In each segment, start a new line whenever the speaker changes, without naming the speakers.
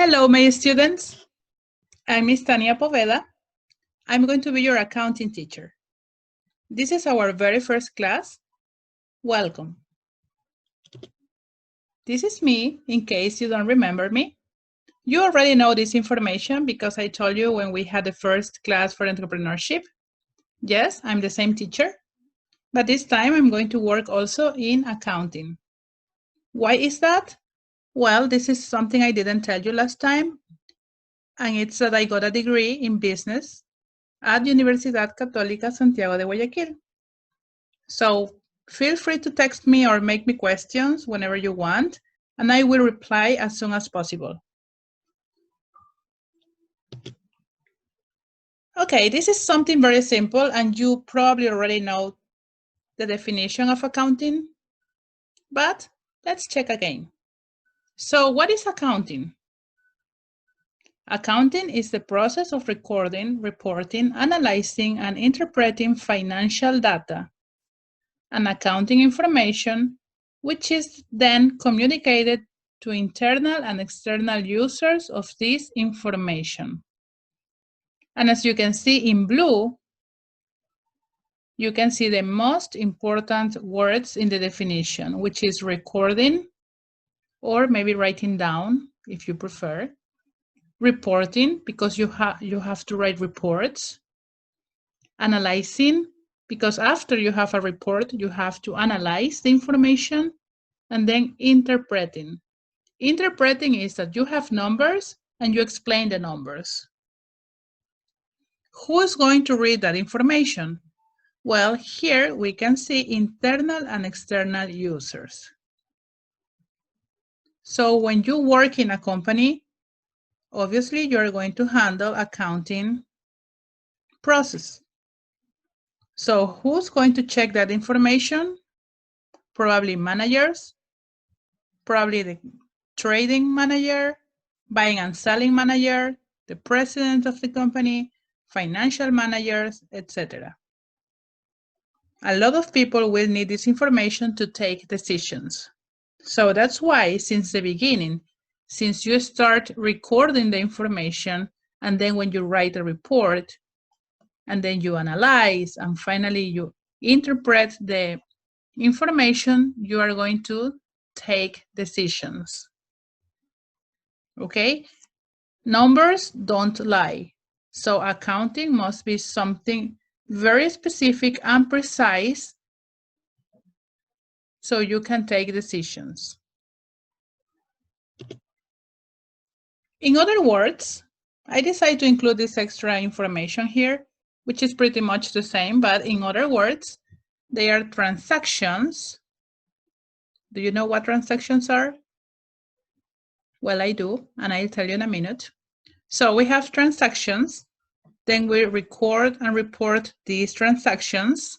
Hello, my students. I'm Miss Tania Poveda. I'm going to be your accounting teacher. This is our very first class. Welcome. This is me, in case you don't remember me. You already know this information because I told you when we had the first class for entrepreneurship. Yes, I'm the same teacher, but this time I'm going to work also in accounting. Why is that? Well, this is something I didn't tell you last time, and it's that I got a degree in business at Universidad Católica Santiago de Guayaquil. So feel free to text me or make me questions whenever you want, and I will reply as soon as possible. Okay, this is something very simple, and you probably already know the definition of accounting, but let's check again. So what is accounting? Accounting is the process of recording, reporting, analyzing, and interpreting financial data and accounting information, which is then communicated to internal and external users of this information. And as you can see in blue, you can see the most important words in the definition, which is recording, or maybe writing down if you prefer, reporting, because you have to write reports, analyzing, because after you have a report, you have to analyze the information, and then interpreting. Interpreting is that you have numbers and you explain the numbers. Who is going to read that information? Well, here we can see internal and external users. So when you work in a company, obviously you're going to handle accounting process. So who's going to check that information? Probably managers, probably the trading manager, buying and selling manager, the president of the company, financial managers, etc. A lot of people will need this information to take decisions. So that's why, since the beginning, since you start recording the information, and then when you write a report, and then you analyze, and finally you interpret the information, you are going to take decisions. Okay? Numbers don't lie. So accounting must be something very specific and precise so you can take decisions. In other words, I decided to include this extra information here, which is pretty much the same, but in other words, they are transactions. Do you know what transactions are? Well, I do, and I'll tell you in a minute. So we have transactions, then we record and report these transactions,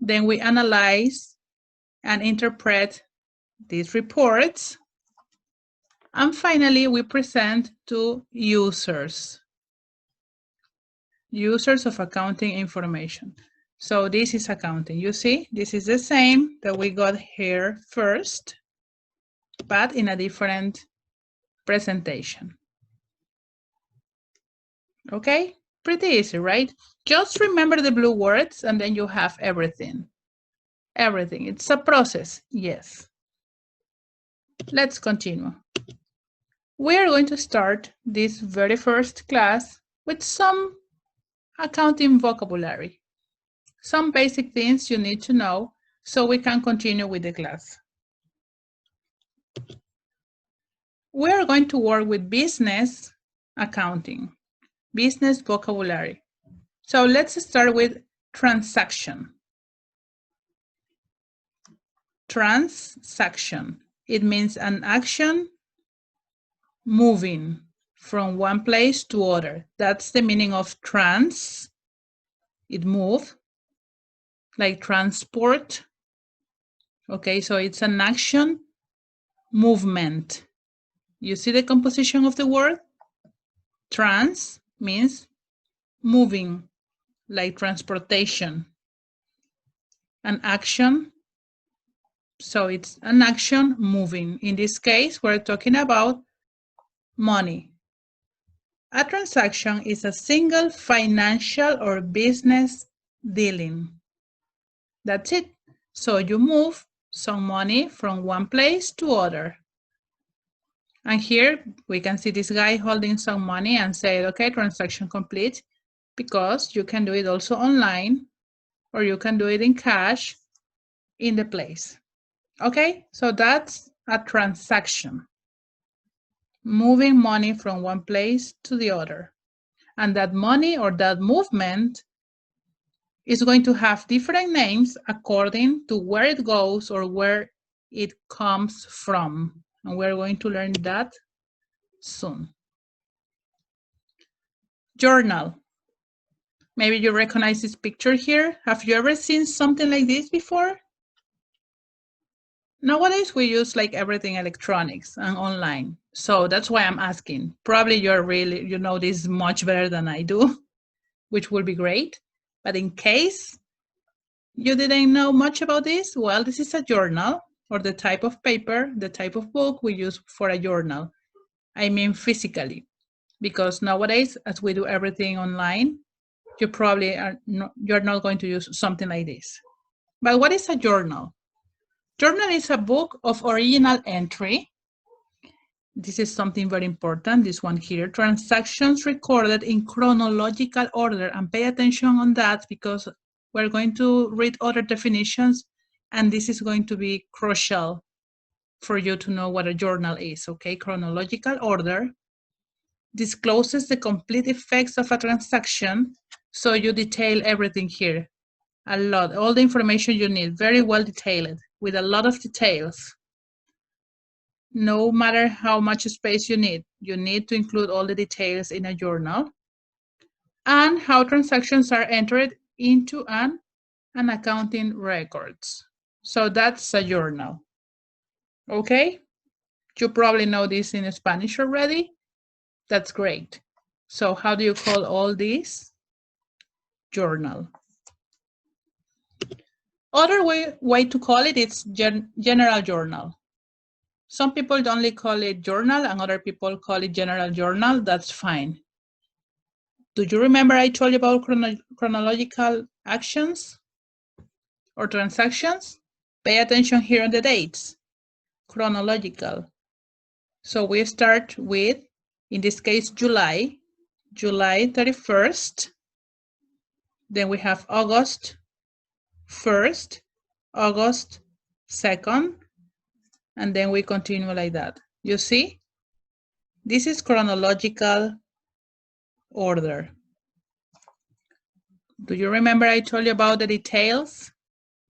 then we analyze and interpret these reports, and finally we present to users of accounting information. So this is accounting. You see, this is the same that we got here first, but in a different presentation. Okay, pretty easy, right? Just remember the blue words and then you have everything. Everything. It's a process, yes. Let's continue. We are going to start this very first class with some accounting vocabulary. Some basic things you need to know so we can continue with the class. We are going to work with business accounting, business vocabulary. So let's start with transaction. Transaction. It means an action moving from one place to other. That's the meaning of trans. It moves, like transport. Okay, so it's an action movement. You see the composition of the word? Trans means moving, like transportation. An action, so it's an action moving. In this case, we're talking about money. A transaction is a single financial or business dealing. That's it. So you move some money from one place to other. And here we can see this guy holding some money and say, okay, transaction complete, because you can do it also online, or you can do it in cash in the place. Okay, so that's a transaction. Moving money from one place to the other. And that money or that movement is going to have different names according to where it goes or where it comes from. And we're going to learn that soon. Journal. Maybe you recognize this picture here. Have you ever seen something like this before? Nowadays, we use like everything electronics and online. So that's why I'm asking. Probably you know this much better than I do, which will be great. But in case you didn't know much about this, well, this is a journal, or the type of paper, the type of book we use for a journal. I mean physically, because nowadays, as we do everything online, you probably you're not going to use something like this. But what is a journal? Journal is a book of original entry. This is something very important, this one here. Transactions recorded in chronological order, and pay attention on that because we're going to read other definitions, and this is going to be crucial for you to know what a journal is, okay? Chronological order discloses the complete effects of a transaction, so you detail everything here. A lot, all the information you need, very well detailed, with a lot of details. No matter how much space you need to include all the details in a journal. And how transactions are entered into an accounting records. So that's a journal. Okay? You probably know this in Spanish already. That's great. So how do you call all this? Journal. Other way to call it is general journal. Some people only call it journal and other people call it general journal. That's fine. Do you remember I told you about chronological actions or transactions? Pay attention here on the dates. Chronological. So we start with, in this case, July 31st. Then we have August 1st, August 2nd, and then we continue like that. You see? This is chronological order. Do you remember I told you about the details?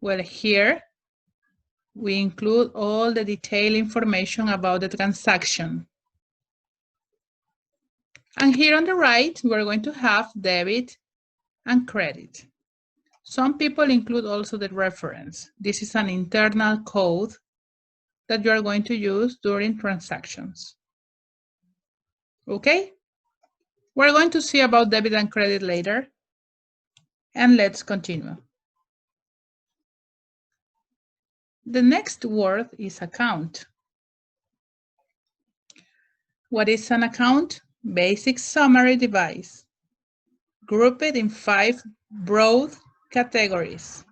Well, here we include all the detailed information about the transaction. And here on the right, we're going to have debit and credit. Some people include also the reference. This is an internal code that you are going to use during transactions. Okay? We're going to see about debit and credit later. And let's continue. The next word is account. What is an account? Basic summary device. Group it in 5 broad categories.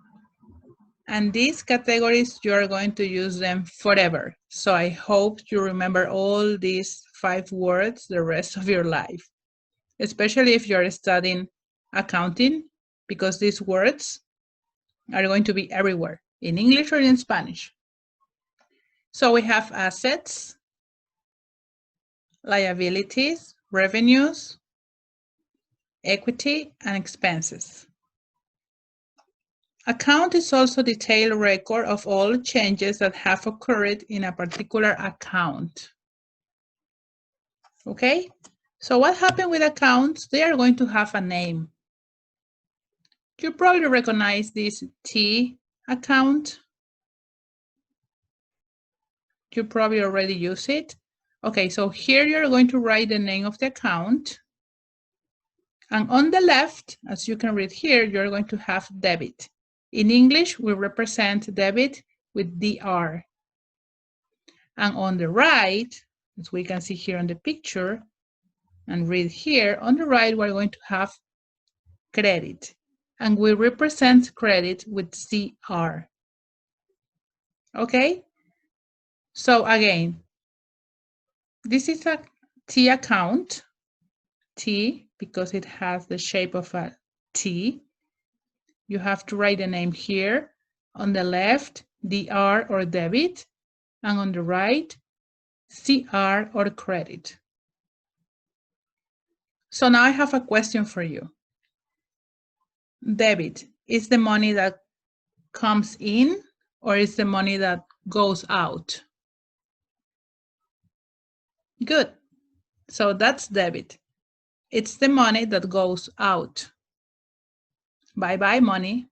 And these categories, you are going to use them forever. So I hope you remember all these 5 words the rest of your life, especially if you're studying accounting, because these words are going to be everywhere, in English or in Spanish. So we have assets, liabilities, revenues, equity, and expenses. Account is also a detailed record of all changes that have occurred in a particular account. Okay, so what happened with accounts? They are going to have a name. You probably recognize this T account. You probably already use it. Okay, so here you're going to write the name of the account. And on the left, as you can read here, you're going to have debit. In English, we represent debit with DR. And on the right, As we can see here on the picture and read here, on the right, we're going to have credit. And we represent credit with CR. Okay? So again, this is a T account. T, because it has the shape of a T. You have to write the name here. On the left, DR or debit, and on the right, CR or credit. So now I have a question for you. Debit is the money that comes in or is the money that goes out? Good. So that's debit. It's the money that goes out. Bye-bye money.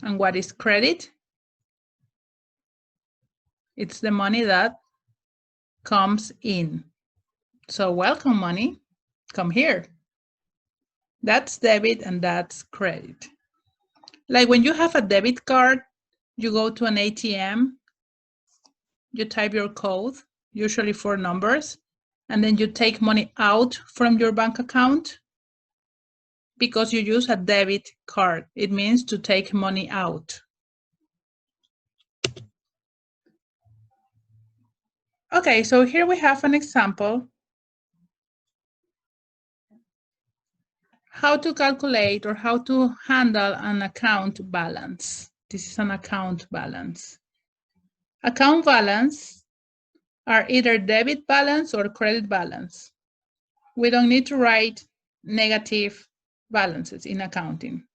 And what is credit? It's the money that comes in. So welcome money, come here. That's debit and that's credit. Like when you have a debit card, you go to an ATM, you type your code, usually 4 numbers, and then you take money out from your bank account because you use a debit card. It means to take money out. Okay, so here we have an example. How to calculate or how to handle an account balance. This is an account balance. Account balance are either debit balance or credit balance. We don't need to write negative balances in accounting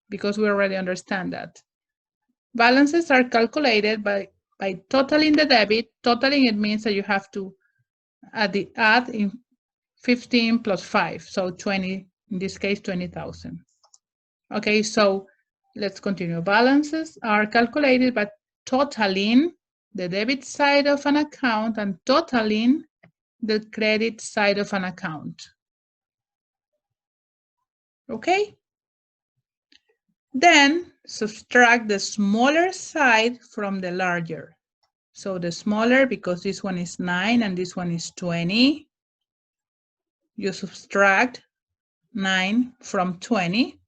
because we already understand that. Balances are calculated by totaling the debit. Totaling it means that you have to add in 15 plus 5, so 20, in this case 20,000. Okay, so let's continue. Balances are calculated by totaling the debit side of an account and totaling the credit side of an account. Okay? Then subtract the smaller side from the larger. So the smaller, because this one is 9 and this one is 20, you subtract 9 from 20.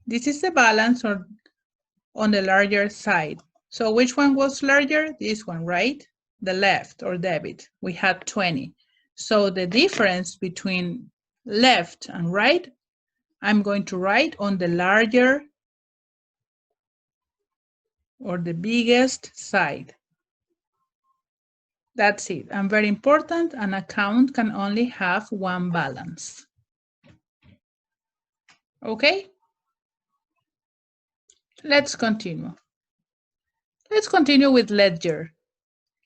This is the balance on the larger side. So which one was larger? This one, right? The left or debit. We had 20. So the difference between left and right, I'm going to write on the larger or the biggest side. That's it. And very important, an account can only have one balance. Okay? Let's continue. Let's continue with ledger.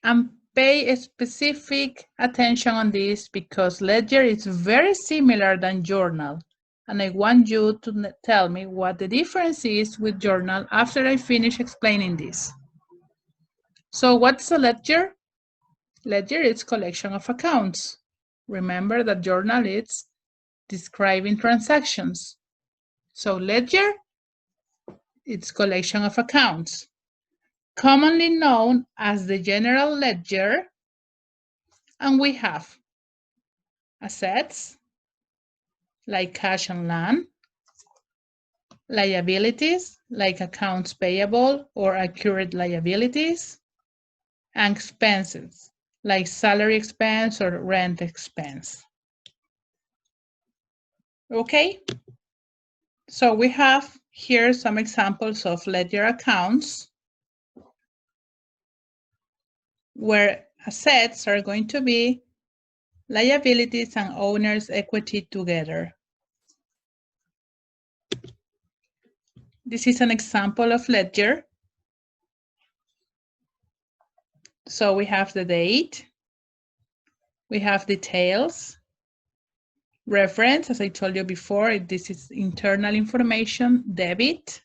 And pay a specific attention on this because ledger is very similar than journal. And I want you to tell me what the difference is with journal after I finish explaining this. So what's a ledger? Ledger is collection of accounts. Remember that journal is describing transactions. So ledger, it's collection of accounts. Commonly known as the general ledger, and we have assets like cash and land, liabilities like accounts payable or accrued liabilities, and expenses like salary expense or rent expense. Okay, so we have here some examples of ledger accounts where assets are going to be liabilities and owner's equity together. This is an example of ledger. So we have the date, we have details, reference, as I told you before, this is internal information, debit,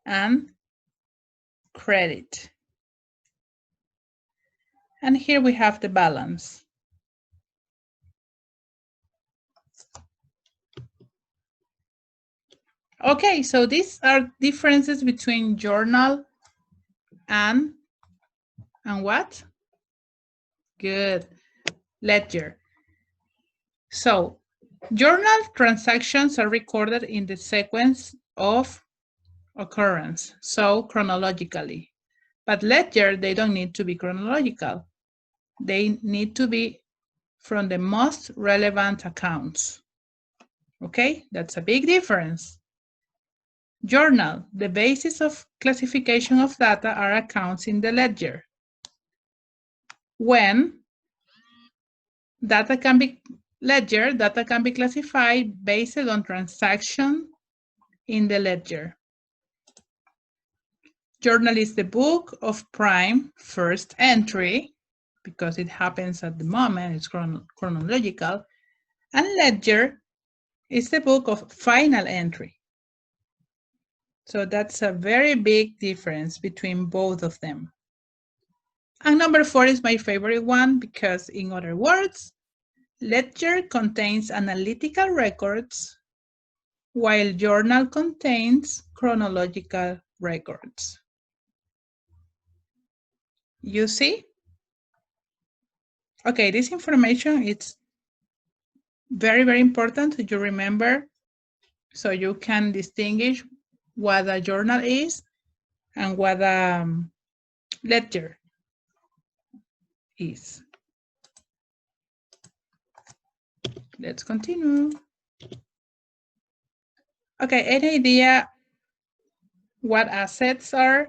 and credit. And here we have the balance. Okay, so these are differences between journal and And what? Good. Ledger. So, journal transactions are recorded in the sequence of occurrence, so chronologically. But ledger, they don't need to be chronological. They need to be from the most relevant accounts. Okay, that's a big difference. Journal, the basis of classification of data are accounts in the ledger. When data can be classified based on transaction in the ledger. Journal is the book of prime first entry, because it happens at the moment, it's chronological, and ledger is the book of final entry. So that's a very big difference between both of them. And number 4 is my favorite one because, in other words, ledger contains analytical records while journal contains chronological records. You see? Okay, this information is very, very important to you remember so you can distinguish what a journal is and what a ledger is. Let's continue. Okay, any idea what assets are?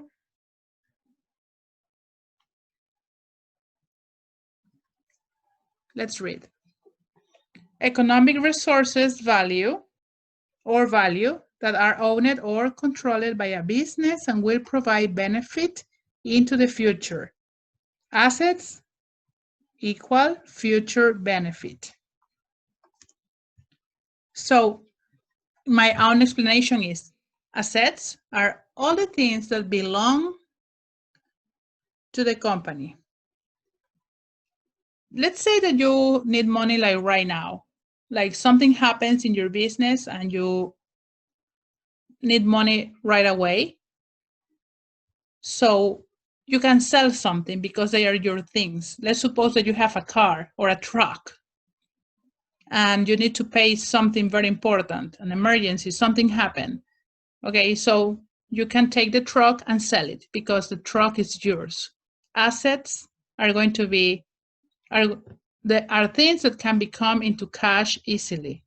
Let's read. Economic resources value that are owned or controlled by a business and will provide benefit into the future. Assets equal future benefit. So my own explanation is assets are all the things that belong to the company. Let's say that you need money like right now, like something happens in your business and you need money right away. So you can sell something because they are your things. Let's suppose that you have a car or a truck and you need to pay something very important, an emergency, something happened. Okay, so you can take the truck and sell it because the truck is yours. Assets are going to be, are things that can become into cash easily.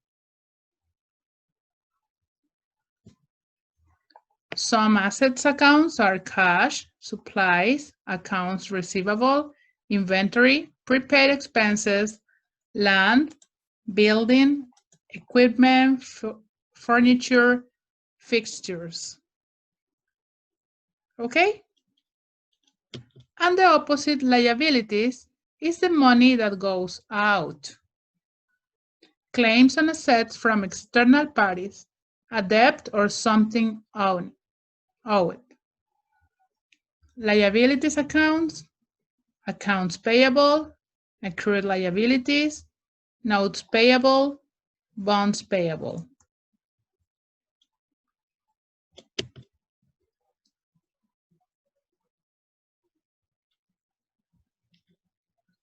Some assets accounts are cash, supplies, accounts receivable, inventory, prepaid expenses, land, building, equipment, furniture, fixtures. Okay? And the opposite, liabilities, is the money that goes out. Claims and assets from external parties, a debt or something owed. Liabilities accounts, accounts payable, accrued liabilities, notes payable, bonds payable.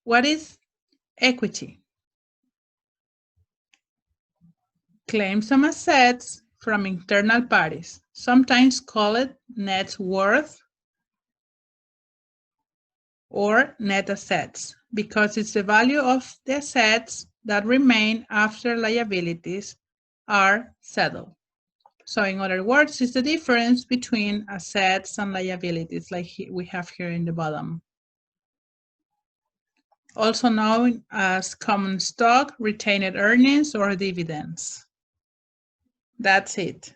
What is equity? Claims and assets from internal parties, sometimes called net worth or net assets, because it's the value of the assets that remain after liabilities are settled. So in other words, it's the difference between assets and liabilities, like we have here in the bottom. Also known as common stock, retained earnings, or dividends. That's it.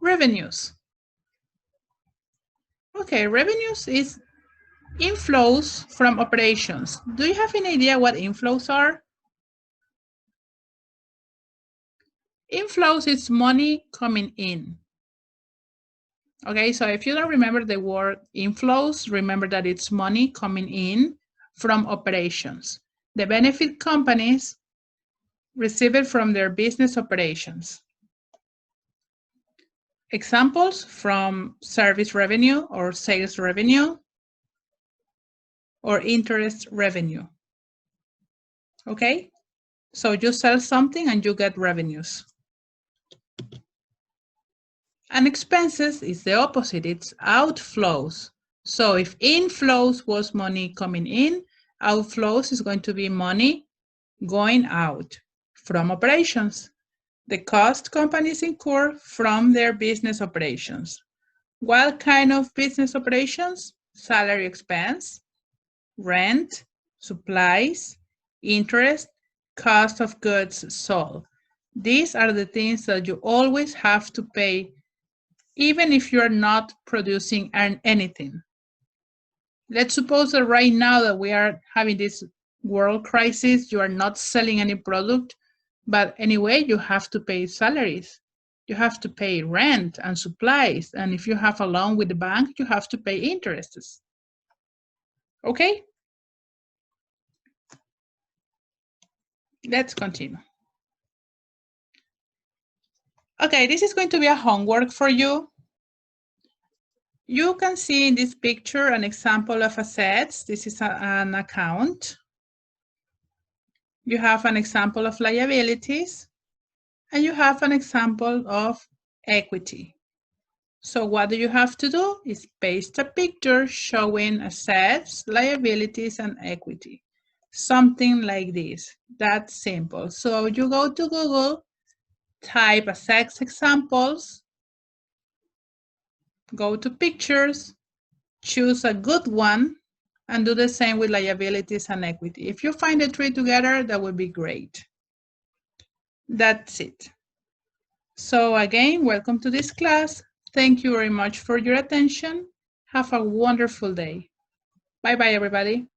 Revenues. Okay, revenues is inflows from operations. Do you have any idea what inflows are? Inflows is money coming in. Okay, so if you don't remember the word inflows, remember that it's money coming in from operations. The benefit companies receive it from their business operations. examples from service revenue or sales revenue or interest revenue. Okay? So you sell something and you get revenues. And expenses is the opposite, it's outflows. So if inflows was money coming in, outflows is going to be money going out from operations. The cost companies incur from their business operations. What kind of business operations? Salary expense, rent, supplies, interest, cost of goods sold. These are the things that you always have to pay, even if you're not producing anything. Let's suppose that right now that we are having this world crisis, you are not selling any product, but anyway, you have to pay salaries. You have to pay rent and supplies. And if you have a loan with the bank, you have to pay interests. Okay? Let's continue. Okay, this is going to be a homework for you. You can see in this picture an example of assets. This is an account. You have an example of liabilities, and you have an example of equity. So what do you have to do is paste a picture showing assets, liabilities, and equity. Something like this. That's simple. So you go to Google, type assets examples, go to pictures, choose a good one, and do the same with liabilities and equity. If you find the three together, that would be great. That's it. So again, welcome to this class. Thank you very much for your attention. Have a wonderful day. Bye-bye, everybody.